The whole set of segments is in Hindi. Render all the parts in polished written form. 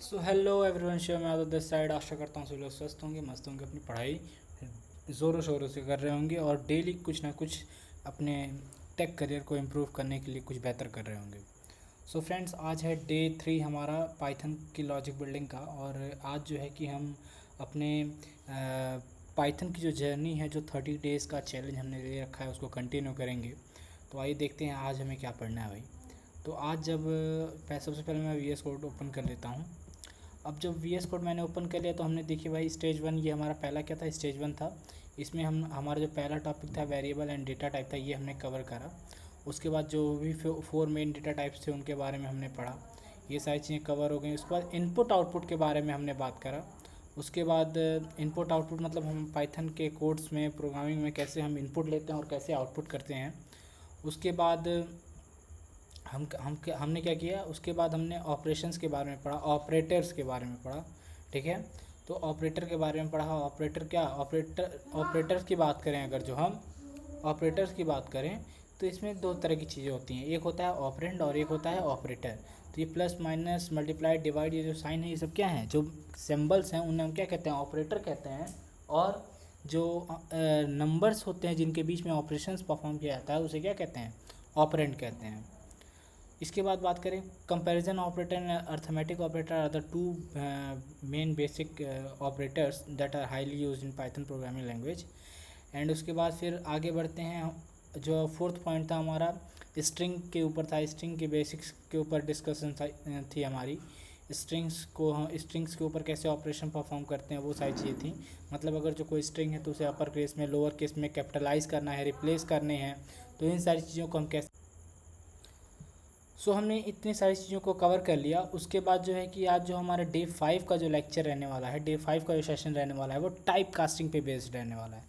सो हेलो एवरीवन, शो मैं आदत दिस साइड। आशा करता हूँ सभी लोग स्वस्थ होंगे, मस्त होंगे, अपनी पढ़ाई ज़ोरों शोरों से कर रहे होंगे और डेली कुछ ना कुछ अपने टेक करियर को इम्प्रूव करने के लिए कुछ बेहतर कर रहे होंगे। सो फ्रेंड्स, आज है डे 3 हमारा पाइथन की लॉजिक बिल्डिंग का। और आज जो है कि हम अपने पाइथन की जो जर्नी है, जो 30 डेज़ का चैलेंज हमने ले रखा है, उसको कंटिन्यू करेंगे। तो आइए देखते हैं आज हमें क्या पढ़ना है भाई। तो आज जब सबसे पहले मैं VS कोड ओपन कर लेता हूँ। अब जब VS कोड मैंने ओपन कर लिया तो हमने देखिए भाई स्टेज 1, ये हमारा पहला क्या था, स्टेज 1 था। इसमें हमारा जो पहला टॉपिक था वेरिएबल एंड डेटा टाइप था, ये हमने कवर करा। उसके बाद जो भी 4 मेन डेटा टाइप्स थे उनके बारे में हमने पढ़ा, ये सारी चीज़ें कवर हो गई। उसके बाद इनपुट आउटपुट के बारे में हमने बात करा। उसके बाद इनपुट आउटपुट मतलब हम पाइथन के कोड्स में, प्रोग्रामिंग में कैसे हम इनपुट लेते हैं और कैसे आउटपुट करते हैं। उसके बाद हमने क्या किया, उसके बाद हमने ऑपरेशंस के बारे में पढ़ा, ऑपरेटर्स के बारे में पढ़ा। ठीक है, तो ऑपरेटर के बारे में पढ़ा। ऑपरेटर क्या, ऑपरेटर्स की बात करें, अगर जो हम ऑपरेटर्स की बात करें तो इसमें दो तरह की चीज़ें होती हैं, एक होता है ऑपरेंड और एक होता है ऑपरेटर। तो ये प्लस माइनस मल्टीप्लाई डिवाइड, ये जो साइन है, ये सब क्या हैं, जो सिंबल्स हैं उन्हें हम क्या कहते हैं, ऑपरेटर कहते हैं। और जो नंबर्स होते हैं जिनके बीच में ऑपरेशंस परफॉर्म किया जाता है, उसे क्या कहते हैं, ऑपरेंड कहते हैं। इसके बाद बात करें comparison operator and arithmetic operator are the two main basic operators that are highly used in Python programming language. And उसके बाद फिर आगे बढ़ते हैं। जो फोर्थ पॉइंट था हमारा स्ट्रिंग के ऊपर था, स्ट्रिंग के बेसिक्स के ऊपर डिस्कशन थी हमारी। स्ट्रिंग्स के ऊपर कैसे ऑपरेशन परफॉर्म करते हैं, वो सारी चीज़ें थी। मतलब अगर जो कोई स्ट्रिंग है तो उसे अपर केस में, लोअर केस में कैपिटलाइज करना है, रिप्लेस करने हैं, तो इन सारी चीज़ों को हम कैसे। हमने इतनी सारी चीज़ों को कवर कर लिया। उसके बाद जो है कि आज जो हमारा डे 5 का जो लेक्चर रहने वाला है, डे 5 का जो सेशन रहने वाला है, वो टाइप कास्टिंग पे बेस्ड रहने वाला है।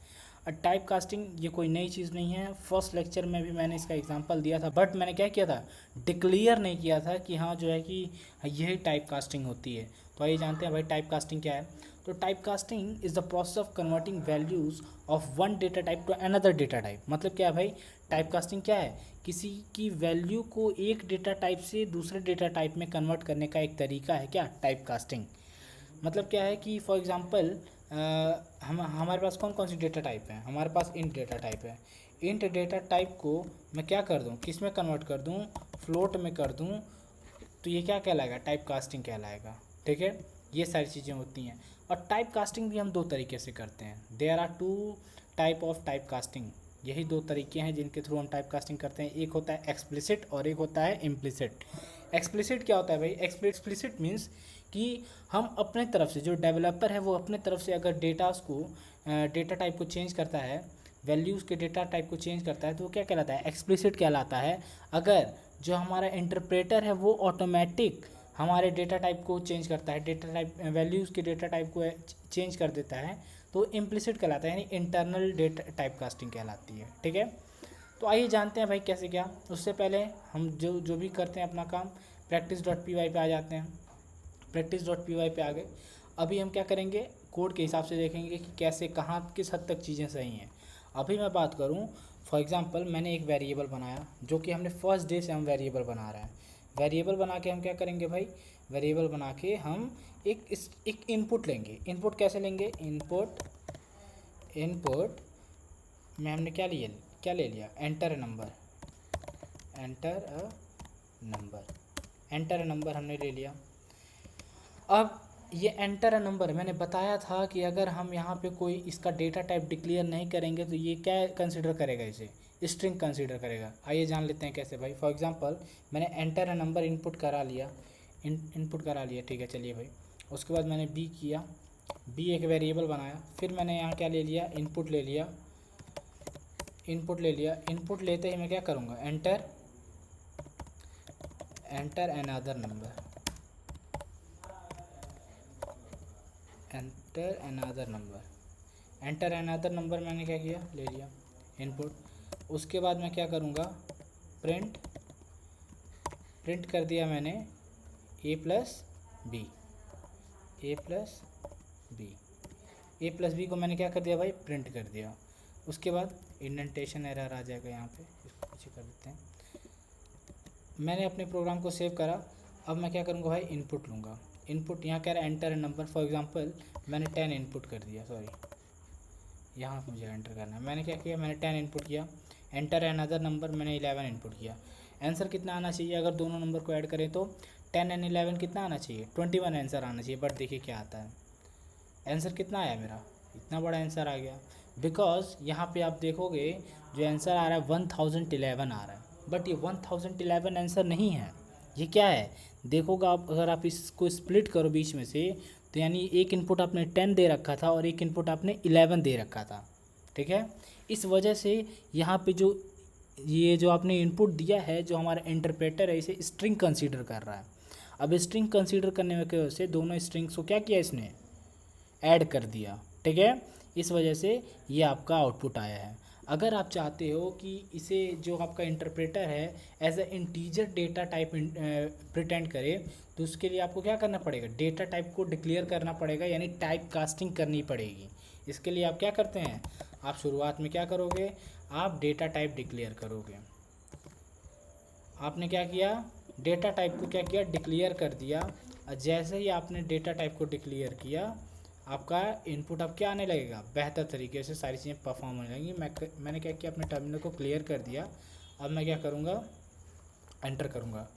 और टाइप कास्टिंग ये कोई नई चीज़ नहीं है, फर्स्ट लेक्चर में भी मैंने इसका एग्जांपल दिया था, बट मैंने क्या किया था, डिक्लेयर नहीं किया था कि हाँ जो है कि यही टाइप कास्टिंग होती है। तो आइए जानते हैं भाई टाइप कास्टिंग क्या है। तो type casting is the process of converting values of one data type two another data type. मतलब क्या है भाई, टाइप कास्टिंग क्या है, किसी की वैल्यू को एक डेटा टाइप से दूसरे डेटा टाइप में कन्वर्ट करने का एक तरीका है क्या, टाइप कास्टिंग। मतलब क्या है कि फॉर एग्जांपल हमारे पास कौन कौन सी डेटा टाइप है, हमारे पास इंट डेटा टाइप है। इंट डेटा टाइप को मैं क्या कर दूं, किस में कन्वर्ट कर दूं, फ्लोट में कर दूं, तो ये क्या कहलाएगा, टाइप कास्टिंग कहलाएगा। ठीक है, ये सारी चीज़ें होती हैं। और टाइप कास्टिंग भी हम दो तरीके से करते हैं। There are two type of type casting. यही दो तरीके हैं जिनके थ्रू हम टाइप कास्टिंग करते हैं। एक होता है एक्सप्लिसिट और एक होता है इम्प्लिसिट। एक्सप्लिसिट क्या होता है भाई, एक्सप्लिसिट मीन्स कि हम अपने तरफ से, जो डेवलपर है वो अपने तरफ से अगर डेटा टाइप को चेंज करता है, वैल्यूज़ के डेटा टाइप को चेंज करता है, तो वो क्या कहलाता है, एक्सप्लिसिट कहलाता है। अगर जो हमारा इंटरप्रेटर है वो ऑटोमेटिक हमारे डेटा टाइप को चेंज करता है, डेटा टाइप वैल्यूज़ के डेटा टाइप को चेंज कर देता है, तो इम्प्लिसिट कहलाता है, यानी इंटरनल डेटा टाइप कास्टिंग कहलाती है। ठीक है, तो आइए जानते हैं भाई कैसे क्या। उससे पहले हम जो जो भी करते हैं अपना काम, practice.py पे आ जाते हैं। practice.py पे आ गए। अभी हम क्या करेंगे, कोड के हिसाब से देखेंगे कि कैसे, कहाँ, किस हद तक चीज़ें सही हैं। अभी मैं बात करूँ, फॉर एग्जांपल मैंने एक वेरिएबल बनाया, जो कि हमने फर्स्ट डे से हम वेरिएबल बना रहे हैं। वेरिएबल बना के हम क्या करेंगे भाई, वेरिएबल बना के हम एक इनपुट लेंगे। इनपुट कैसे लेंगे, इनपुट में हमने क्या ले लिया, enter number, enter a number हमने ले लिया। अब ये एंटर अ नंबर, मैंने बताया था कि अगर हम यहाँ पे कोई इसका डेटा टाइप डिक्लेयर नहीं करेंगे तो ये क्या कंसिडर करेगा, इसे स्ट्रिंग कंसिडर करेगा। आइए जान लेते हैं कैसे भाई। फॉर एग्जांपल मैंने एंटर अ नंबर इनपुट करा लिया, इनपुट करा लिया, ठीक है, चलिए भाई। उसके बाद मैंने बी किया, बी एक वेरिएबल बनाया। फिर मैंने यहाँ क्या ले लिया, इनपुट ले लिया। इनपुट लेते ही मैं क्या करूँगा, enter another number, enter another number मैंने क्या किया, ले लिया इनपुट। उसके बाद मैं क्या करूँगा, प्रिंट कर दिया मैंने ए प्लस बी, ए प्लस बी को मैंने क्या कर दिया भाई, प्रिंट कर दिया। उसके बाद इंडेंटेशन एरर आ जाएगा, यहाँ पे इसको पीछे कर देते हैं। मैंने अपने प्रोग्राम को सेव करा। अब मैं क्या करूँगा भाई, इनपुट लूँगा। इनपुट यहाँ कह रहा है एंटर नंबर, फॉर एग्जांपल मैंने 10 इनपुट कर दिया, सॉरी यहाँ मुझे एंटर करना है। मैंने क्या किया, मैंने 10 इनपुट किया, एंटर अनदर नंबर मैंने 11 इनपुट किया। आंसर कितना आना चाहिए, अगर दोनों नंबर को ऐड करें तो 10 एंड 11 कितना आना चाहिए, 21 आंसर आना चाहिए। बट देखिए क्या आता है, आंसर कितना आया मेरा, इतना बड़ा आंसर आ गया। बिकॉज यहाँ पे आप देखोगे जो आंसर आ रहा है 1011 आ रहा है, बट ये 1011 आंसर नहीं है, ये क्या है देखोगे आप, अगर आप इसको स्प्लिट करो बीच में से तो यानी एक इनपुट आपने 10 दे रखा था और एक इनपुट आपने 11 दे रखा था, ठीक है। इस वजह से यहाँ पे जो ये जो आपने इनपुट दिया है, जो हमारा इंटरप्रेटर है इसे स्ट्रिंग कंसीडर कर रहा है। अब स्ट्रिंग कंसीडर करने की वजह से दोनों स्ट्रिंग्स को क्या किया इसने, ऐड कर दिया, ठीक है। इस वजह से ये आपका आउटपुट आया है। अगर आप चाहते हो कि इसे जो आपका इंटरप्रेटर है as a integer data type pretend करे, तो उसके लिए आपको क्या करना पड़ेगा, डेटा टाइप को डिक्लेयर करना पड़ेगा, यानी टाइप कास्टिंग करनी पड़ेगी। इसके लिए आप क्या करते हैं, आप शुरुआत में क्या करोगे, आप डेटा टाइप डिक्लेयर करोगे। आपने क्या किया, डेटा टाइप को क्या किया, डिक्लेयर कर दिया। जैसे ही आपने डेटा टाइप को डिक्लेयर किया, आपका इनपुट अब क्या आने लगेगा, बेहतर तरीके से सारी चीज़ें परफॉर्म होने लगेंगी। मैंने क्या किया, अपने टर्मिनल को क्लियर कर दिया। अब मैं क्या करूँगा, एंटर करूँगा।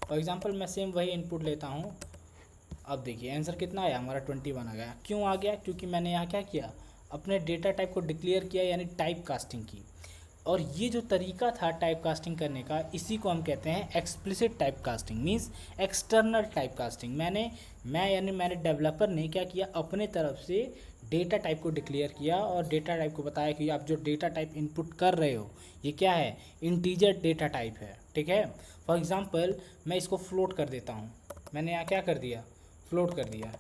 फॉर एग्जांपल मैं सेम वही इनपुट लेता हूँ। अब देखिए आंसर कितना आया हमारा, 21 आ गया। क्यों आ गया, क्योंकि मैंने यहाँ क्या किया, अपने डेटा टाइप को डिक्लेयर किया, यानी टाइप कास्टिंग की। और ये जो तरीका था टाइप कास्टिंग करने का, इसी को हम कहते हैं explicit type casting, means external type casting. मैंने डेवलपर ने क्या किया, अपने तरफ से डेटा टाइप को डिक्लेयर किया और डेटा टाइप को बताया कि आप जो डेटा टाइप इनपुट कर रहे हो ये क्या है, इंटीजर डेटा टाइप है, ठीक है। फॉर एग्जांपल मैं इसको फ्लोट कर देता हूँ, मैंने यहाँ क्या कर दिया, फ्लोट कर दिया।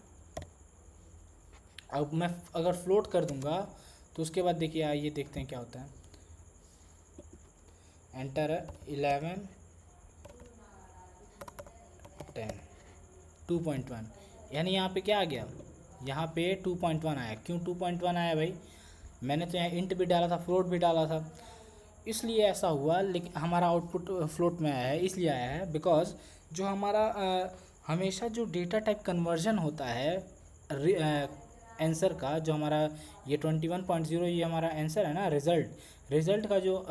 अब मैं अगर फ्लोट कर दूंगा तो उसके बाद देखिए आइए देखते हैं क्या होता है। एंटर 11 10 2.1, यानी यहाँ पे क्या आ गया, यहाँ पे 2.1 आया। क्यों 2.1 आया भाई, मैंने तो यहाँ इंट भी डाला था, फ्लोट भी डाला था, इसलिए ऐसा हुआ। लेकिन हमारा आउटपुट फ्लोट में आया है, इसलिए आया है बिकॉज जो हमारा हमेशा जो डेटा टाइप कन्वर्जन होता है आंसर का, जो हमारा ये 21.0 ये हमारा आंसर है ना, रिज़ल्ट का जो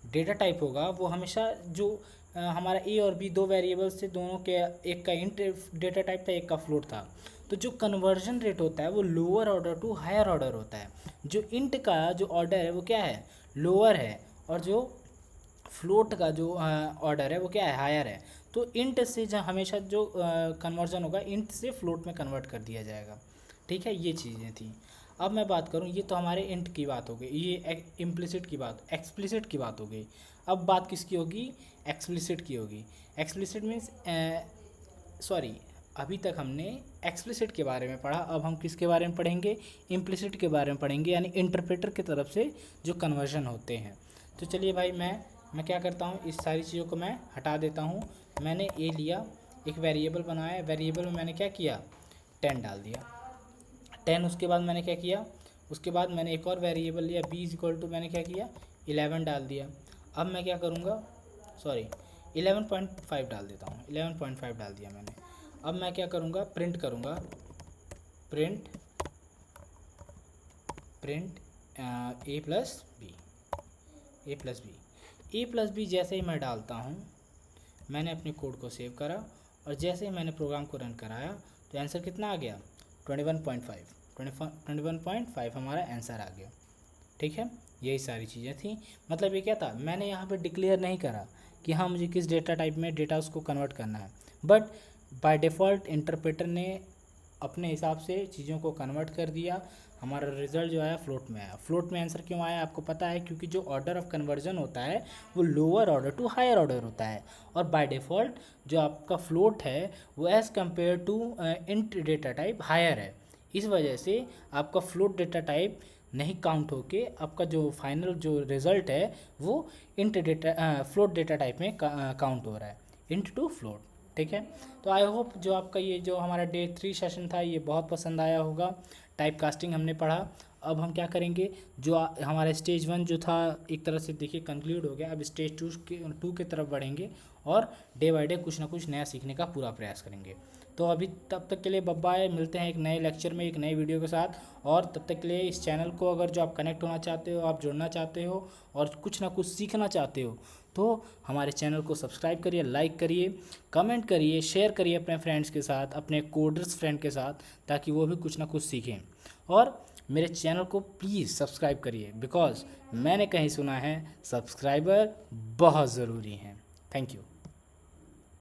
डेटा टाइप होगा वो हमेशा जो हमारा ए और बी दो वेरिएबल्स से, दोनों के एक का इंट डेटा टाइप था, एक का फ्लोट था। तो जो कन्वर्जन रेट होता है वो lower order to higher order होता है। जो इंट का जो ऑर्डर है वो क्या है, लोअर है, और जो फ्लोट का जो ऑर्डर है वो क्या है, हायर है। तो इंट से जो हमेशा जो कन्वर्जन होगा इंट से फ्लोट में कन्वर्ट कर दिया जाएगा, ठीक है। ये चीज़ें थी। अब मैं बात करूँ, ये तो हमारे इंट की बात हो गई, ये इम्प्लिसिट की बात, एक्सप्लिसिट की बात हो गई। अब बात किसकी होगी, एक्सप्लिसिट की होगी। एक्सप्लिसिट मीन्स सॉरी, अभी तक हमने एक्सप्लिसिट के बारे में पढ़ा, अब हम किसके बारे में पढ़ेंगे, इम्प्लिसिट के बारे में पढ़ेंगे, यानी इंटरप्रेटर की तरफ से जो कन्वर्जन होते हैं। तो चलिए भाई मैं क्या करता हूँ, इस सारी चीज़ों को मैं हटा देता हूँ। मैंने ए लिया, एक वेरिएबल बनाया, वेरिएबल में मैंने क्या किया, 10 डाल दिया, 10। उसके बाद मैंने क्या किया, उसके बाद मैंने एक और वेरिएबल लिया, b इक्वल टू मैंने क्या किया, 11 डाल दिया। अब मैं क्या करूँगा, सॉरी 11.5 डाल देता हूँ, 11.5 डाल दिया मैंने। अब मैं क्या करूँगा, प्रिंट करूँगा, प्रिंट ए प्लस बी जैसे ही मैं डालता हूँ, मैंने अपने कोड को सेव करा और जैसे ही मैंने प्रोग्राम को रन कराया तो आंसर कितना आ गया, 21.5 हमारा आंसर आ गया, ठीक है। यही सारी चीज़ें थी। मतलब ये क्या था, मैंने यहाँ पे डिक्लेयर नहीं करा कि हाँ मुझे किस डेटा टाइप में डेटा उसको कन्वर्ट करना है, बट बाय डिफ़ॉल्ट इंटरप्रेटर ने अपने हिसाब से चीज़ों को कन्वर्ट कर दिया। हमारा रिजल्ट जो आया फ्लोट में आया। फ्लोट में आंसर क्यों आया आपको पता है, क्योंकि जो ऑर्डर ऑफ कन्वर्जन होता है वो lower order to higher order होता है, और बाय डिफ़ॉल्ट जो आपका फ्लोट है वो as compare to int data type higher है। इस वजह से आपका फ्लोट डेटा टाइप नहीं काउंट होके आपका जो फाइनल जो रिज़ल्ट है वो int data float data type में काउंट हो रहा है, इंट टू फ्लोट, ठीक है। तो आई होप जो आपका ये जो हमारा डे 3 सेशन था ये बहुत पसंद आया होगा। टाइप कास्टिंग हमने पढ़ा। अब हम क्या करेंगे, जो हमारा स्टेज 1 जो था एक तरह से देखिए कंक्लूड हो गया। अब स्टेज 2 के तरफ बढ़ेंगे और डे बाय डे कुछ ना कुछ नया सीखने का पूरा प्रयास करेंगे। तो अभी तब तक के लिए बाय, मिलते हैं एक नए लेक्चर में एक नई वीडियो के साथ। और तब तक के लिए इस चैनल को अगर जो आप कनेक्ट होना चाहते हो, आप जुड़ना चाहते हो और कुछ ना कुछ सीखना चाहते हो, तो हमारे चैनल को सब्सक्राइब करिए, लाइक करिए, कमेंट करिए, शेयर करिए अपने फ्रेंड्स के साथ, अपने कोडर्स फ्रेंड के साथ, ताकि वो भी कुछ ना कुछ सीखें। और मेरे चैनल को प्लीज़ सब्सक्राइब करिए, बिकॉज़ मैंने कहीं सुना है सब्सक्राइबर बहुत ज़रूरी हैं। Thank you.